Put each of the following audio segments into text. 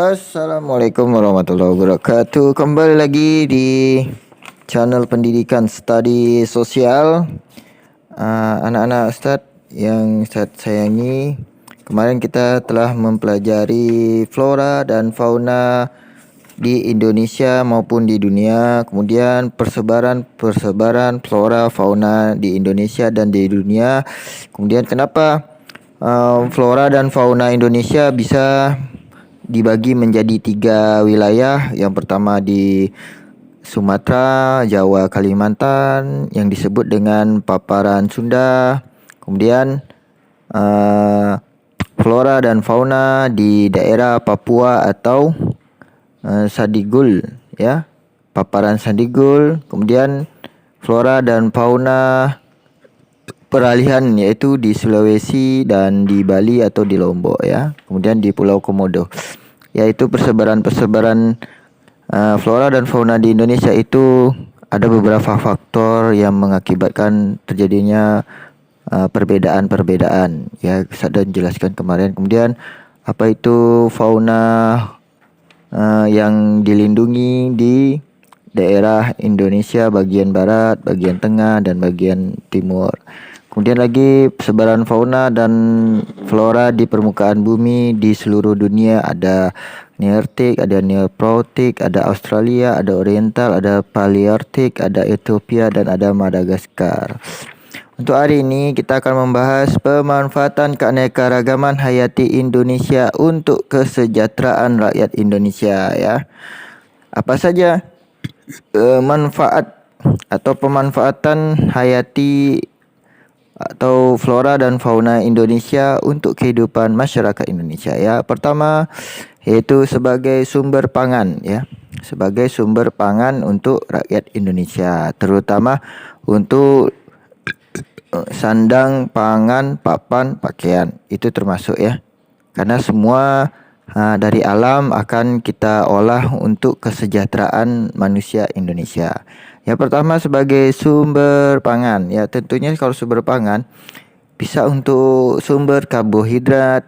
Assalamualaikum warahmatullahi wabarakatuh. Kembali lagi di channel pendidikan studi sosial. Anak-anak Ustadz yang Ustadz sayangi, kemarin kita telah mempelajari flora dan fauna di Indonesia maupun di dunia. Kemudian persebaran flora fauna di Indonesia dan di dunia. Kemudian kenapa flora dan fauna Indonesia bisa dibagi menjadi 3 wilayah. Yang pertama di Sumatera, Jawa, Kalimantan yang disebut dengan paparan Sunda. Kemudian flora dan fauna di daerah Papua atau Sadigul, ya, paparan Sadigul. Kemudian flora dan fauna peralihan yaitu di Sulawesi dan di Bali atau di Lombok, ya. Kemudian di Pulau Komodo, yaitu persebaran flora dan fauna di Indonesia itu ada beberapa faktor yang mengakibatkan terjadinya perbedaan-perbedaan, ya, saya sudah jelaskan kemarin. Kemudian apa itu fauna yang dilindungi di daerah Indonesia bagian barat, bagian tengah, dan bagian timur. Kemudian lagi persebaran fauna dan flora di permukaan bumi di seluruh dunia. Ada Nearctic, ada Neoprotic, ada Australia, ada Oriental, ada Palearctic, ada Ethiopia, dan ada Madagaskar. Untuk hari ini kita akan membahas pemanfaatan keanekaragaman hayati Indonesia untuk kesejahteraan rakyat Indonesia, ya. Apa saja manfaat atau pemanfaatan hayati atau flora dan fauna Indonesia untuk kehidupan masyarakat Indonesia, ya. Pertama yaitu sebagai sumber pangan, ya. Sebagai sumber pangan untuk rakyat Indonesia, terutama untuk sandang, pangan, papan, pakaian. Itu termasuk, ya. Karena semua dari alam akan kita olah untuk kesejahteraan manusia Indonesia. Yang pertama sebagai sumber pangan, ya, tentunya kalau sumber pangan bisa untuk sumber karbohidrat,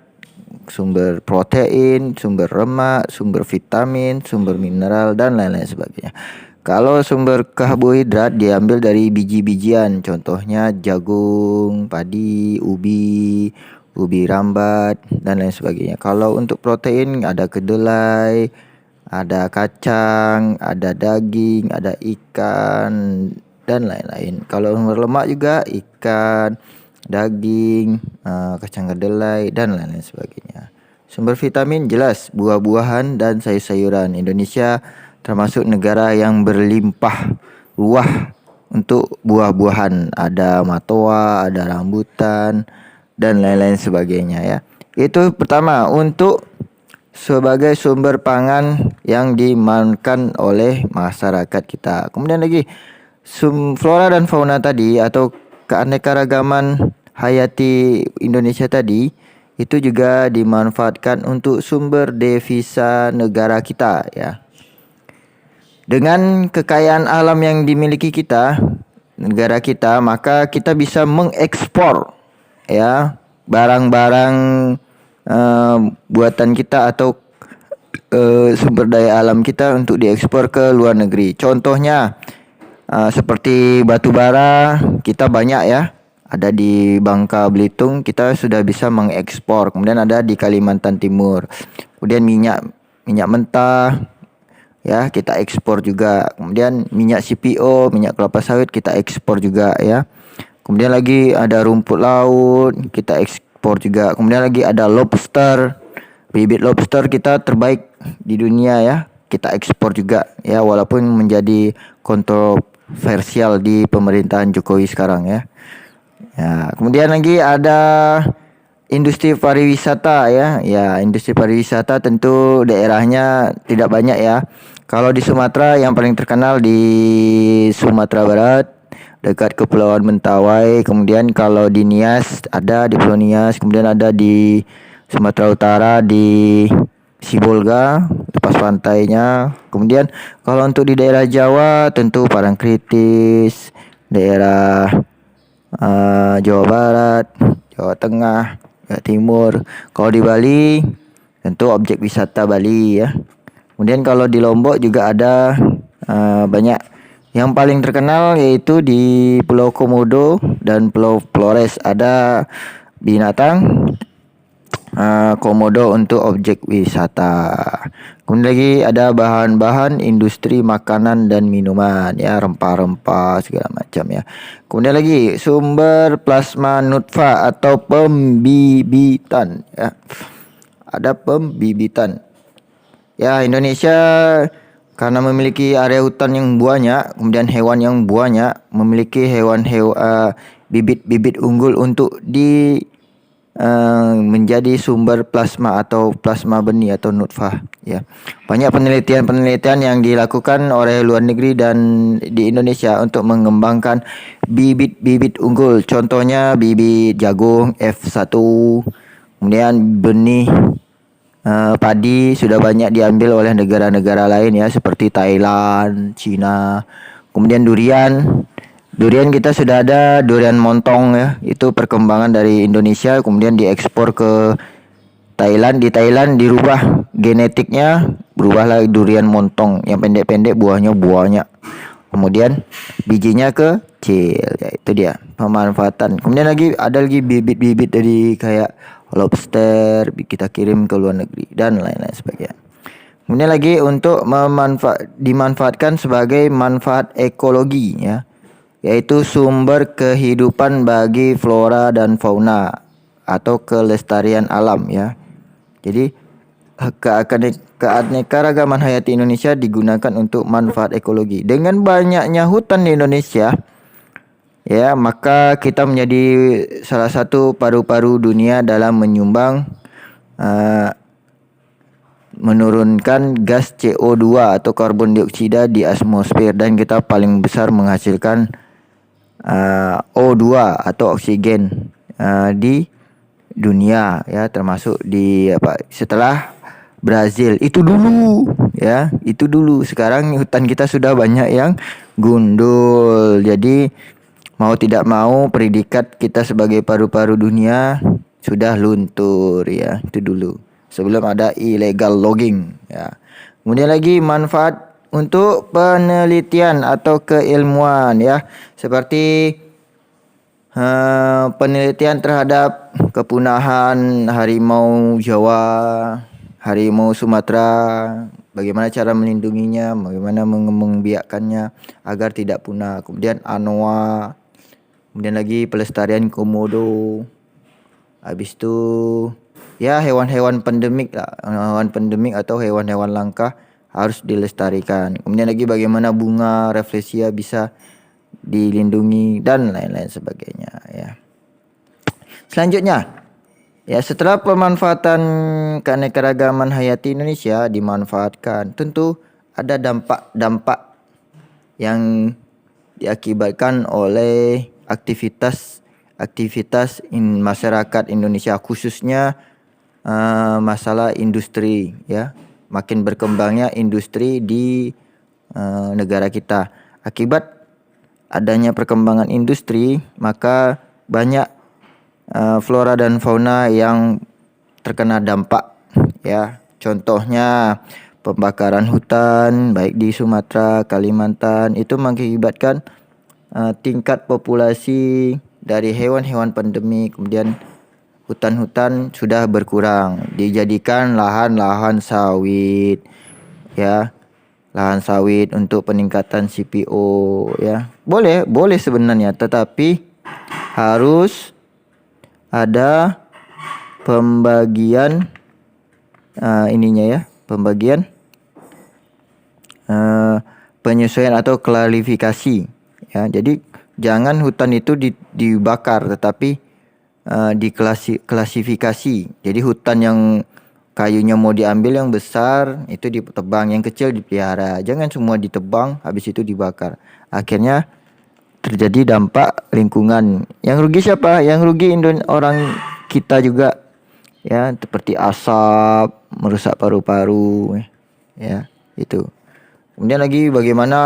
sumber protein, sumber lemak, sumber vitamin, sumber mineral, dan lain-lain sebagainya. Kalau sumber karbohidrat diambil dari biji-bijian, contohnya jagung, padi, ubi rambat, dan lain sebagainya. Kalau untuk protein ada kedelai, ada kacang, ada daging, ada ikan, dan lain-lain. Kalau lemak juga ikan, daging, kacang kedelai, dan lain-lain sebagainya. Sumber vitamin jelas buah-buahan dan sayur-sayuran. Indonesia termasuk negara yang berlimpah ruah untuk buah-buahan. Ada matoa, ada rambutan, dan lain-lain sebagainya, ya. Itu pertama untuk sebagai sumber pangan yang dimakan oleh masyarakat kita. Kemudian lagi flora dan fauna tadi atau keanekaragaman hayati Indonesia tadi itu juga dimanfaatkan untuk sumber devisa negara kita, ya. Dengan kekayaan alam yang dimiliki kita, negara kita, maka kita bisa mengekspor, ya, barang-barang buatan kita atau sumber daya alam kita untuk diekspor ke luar negeri. Contohnya seperti batu bara kita banyak, ya, ada di Bangka Belitung, kita sudah bisa mengekspor. Kemudian ada di Kalimantan Timur. Kemudian minyak mentah, ya, kita ekspor juga. Kemudian minyak CPO, minyak kelapa sawit kita ekspor juga, ya. Kemudian lagi ada rumput laut, kita ekspor juga. Kemudian lagi ada lobster, bibit lobster kita terbaik di dunia, ya, kita ekspor juga, ya, walaupun menjadi kontroversial di pemerintahan Jokowi sekarang, ya. Ya, kemudian lagi ada industri pariwisata, ya. Ya, industri pariwisata tentu daerahnya tidak banyak, ya. Kalau di Sumatera yang paling terkenal di Sumatera Barat dekat Kepulauan Mentawai. Kemudian kalau di Nias ada di Pulau Nias. Kemudian ada di Sumatera Utara di Sibolga, lepas pantainya. Kemudian kalau untuk di daerah Jawa tentu Parangtritis, daerah Jawa Barat, Jawa Tengah, Jawa Timur. Kalau di Bali tentu objek wisata Bali ya. Kemudian kalau di Lombok juga ada banyak. Yang paling terkenal yaitu di Pulau Komodo dan Pulau Flores ada binatang komodo untuk objek wisata. Kemudian lagi ada bahan-bahan industri makanan dan minuman ya, rempah-rempah segala macam ya. Kemudian lagi sumber plasma nutfah atau pembibitan ya. Ada pembibitan. Ya, Indonesia karena memiliki area hutan yang banyak, kemudian hewan yang banyak, memiliki bibit-bibit unggul untuk menjadi sumber plasma atau plasma benih atau nutfah ya. Banyak penelitian yang dilakukan oleh luar negeri dan di Indonesia untuk mengembangkan bibit-bibit unggul. Contohnya bibit jagung F1. Kemudian benih padi sudah banyak diambil oleh negara-negara lain ya, seperti Thailand, Cina. Kemudian durian kita sudah ada durian montong ya, itu perkembangan dari Indonesia kemudian diekspor ke Thailand. Di Thailand dirubah genetiknya, berubahlah durian montong yang pendek-pendek, buahnya banyak. Kemudian bijinya kecil, ya itu dia pemanfaatan. Kemudian ada lagi bibit-bibit dari kayak lobster kita kirim ke luar negeri dan lain-lain sebagainya. Kemudian lagi untuk dimanfaatkan sebagai manfaat ekologi ya, yaitu sumber kehidupan bagi flora dan fauna atau kelestarian alam ya. Jadi keanekaragaman hayati Indonesia digunakan untuk manfaat ekologi. Dengan banyaknya hutan di Indonesia ya, maka kita menjadi salah satu paru-paru dunia dalam menyumbang menurunkan gas CO2 atau karbon dioksida di atmosfer, dan kita paling besar menghasilkan O2 atau oksigen di dunia ya, termasuk setelah Brazil. Itu dulu ya, itu dulu. Sekarang hutan kita sudah banyak yang gundul. Jadi mau tidak mau predikat kita sebagai paru-paru dunia sudah luntur ya, itu dulu. Sebelum ada illegal logging ya. Kemudian lagi manfaat untuk penelitian atau keilmuan ya, seperti penelitian terhadap kepunahan harimau Jawa, harimau Sumatera, bagaimana cara melindunginya, bagaimana membiakannya agar tidak punah. Kemudian anoa, kemudian lagi pelestarian komodo. Habis itu ya hewan-hewan pendemik lah, hewan pendemik atau hewan-hewan langka harus dilestarikan. Kemudian lagi bagaimana bunga rafflesia bisa dilindungi dan lain-lain sebagainya ya. Selanjutnya ya, setelah pemanfaatan keanekaragaman hayati Indonesia dimanfaatkan, tentu ada dampak-dampak yang diakibatkan oleh aktivitas masyarakat Indonesia, khususnya masalah industri ya. Makin berkembangnya industri di negara kita. Akibat adanya perkembangan industri, maka banyak flora dan fauna yang terkena dampak ya. Contohnya pembakaran hutan baik di Sumatera, Kalimantan, itu mengakibatkan tingkat populasi dari hewan-hewan pendemik. Kemudian hutan-hutan sudah berkurang, dijadikan lahan-lahan sawit ya, lahan sawit untuk peningkatan CPO ya. Boleh sebenarnya, tetapi harus ada pembagian pembagian penyesuaian atau klarifikasi ya. Jadi jangan hutan itu dibakar, tetapi diklasifikasi. Jadi hutan yang kayunya mau diambil yang besar itu ditebang, yang kecil dipelihara. Jangan semua ditebang habis itu dibakar. Akhirnya terjadi dampak lingkungan. Yang rugi siapa? Yang rugi orang kita juga ya, seperti asap, merusak paru-paru ya, itu. Kemudian lagi bagaimana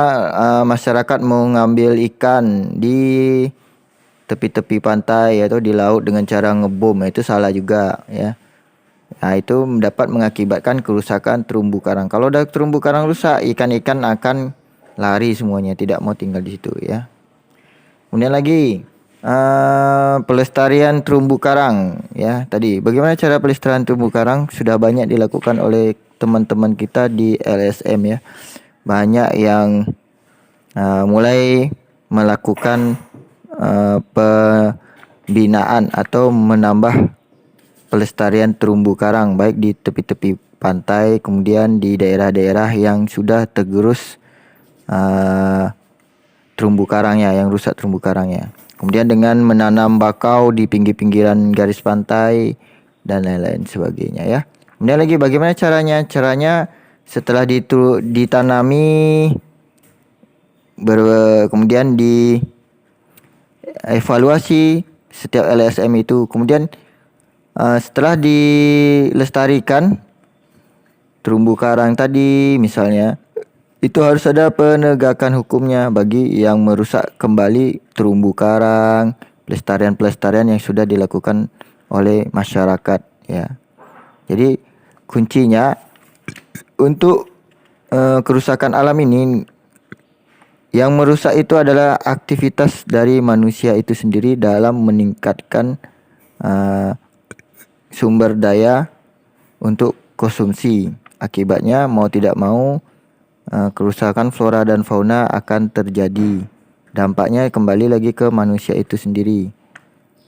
masyarakat mau ngambil ikan di tepi-tepi pantai atau di laut dengan cara ngebom, itu salah juga ya. Nah, itu dapat mengakibatkan kerusakan terumbu karang. Kalau udah terumbu karang rusak, ikan-ikan akan lari semuanya, tidak mau tinggal di situ ya. Kemudian lagi pelestarian terumbu karang ya. Tadi bagaimana cara pelestarian terumbu karang sudah banyak dilakukan oleh teman-teman kita di LSM ya. Banyak yang mulai melakukan pembinaan atau menambah pelestarian terumbu karang baik di tepi-tepi pantai, kemudian di daerah-daerah yang sudah tergerus terumbu karangnya, yang rusak terumbu karangnya. Kemudian dengan menanam bakau di pinggir-pinggiran garis pantai dan lain-lain sebagainya ya. Kemudian lagi bagaimana caranya? Caranya setelah ditanami kemudian dievaluasi setiap LSM itu. Kemudian setelah dilestarikan terumbu karang tadi misalnya, itu harus ada penegakan hukumnya bagi yang merusak kembali terumbu karang, pelestarian-pelestarian yang sudah dilakukan oleh masyarakat ya. Jadi kuncinya untuk kerusakan alam ini, yang merusak itu adalah aktivitas dari manusia itu sendiri dalam meningkatkan sumber daya untuk konsumsi. Akibatnya mau tidak mau kerusakan flora dan fauna akan terjadi. Dampaknya kembali lagi ke manusia itu sendiri.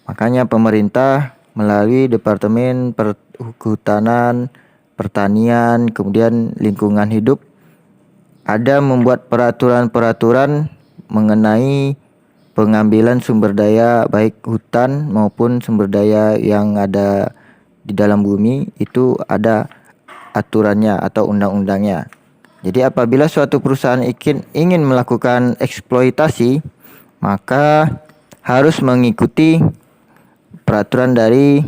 Makanya pemerintah melalui Departemen Perhutanan, Pertanian, kemudian Lingkungan Hidup ada membuat peraturan-peraturan mengenai pengambilan sumber daya baik hutan maupun sumber daya yang ada di dalam bumi, itu ada aturannya atau undang-undangnya. Jadi apabila suatu perusahaan ingin melakukan eksploitasi, maka harus mengikuti peraturan dari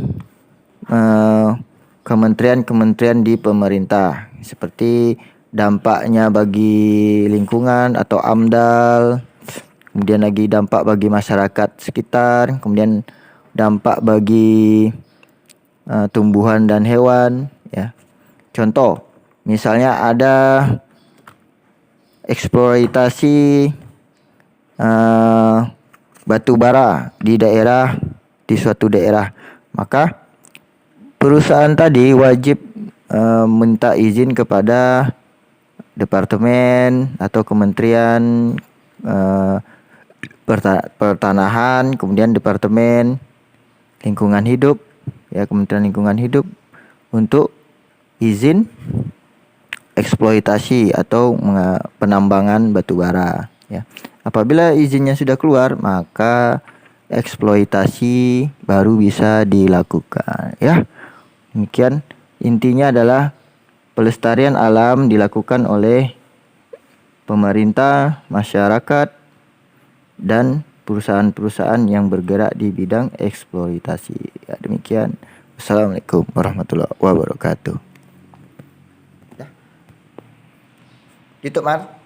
kementerian-kementerian di pemerintah, seperti dampaknya bagi lingkungan atau AMDAL, kemudian lagi dampak bagi masyarakat sekitar, kemudian dampak bagi tumbuhan dan hewan ya. Contoh, misalnya ada eksploitasi batu bara di suatu daerah, maka perusahaan tadi wajib minta izin kepada departemen atau kementerian pertanahan, kemudian departemen lingkungan hidup ya, Kementerian Lingkungan Hidup, untuk izin eksploitasi atau penambangan batu bara ya. Apabila izinnya sudah keluar, maka eksploitasi baru bisa dilakukan ya. Demikian intinya adalah pelestarian alam dilakukan oleh pemerintah, masyarakat, dan perusahaan-perusahaan yang bergerak di bidang eksploitasi ya. Demikian. Assalamualaikum warahmatullahi wabarakatuh. YouTube Mar.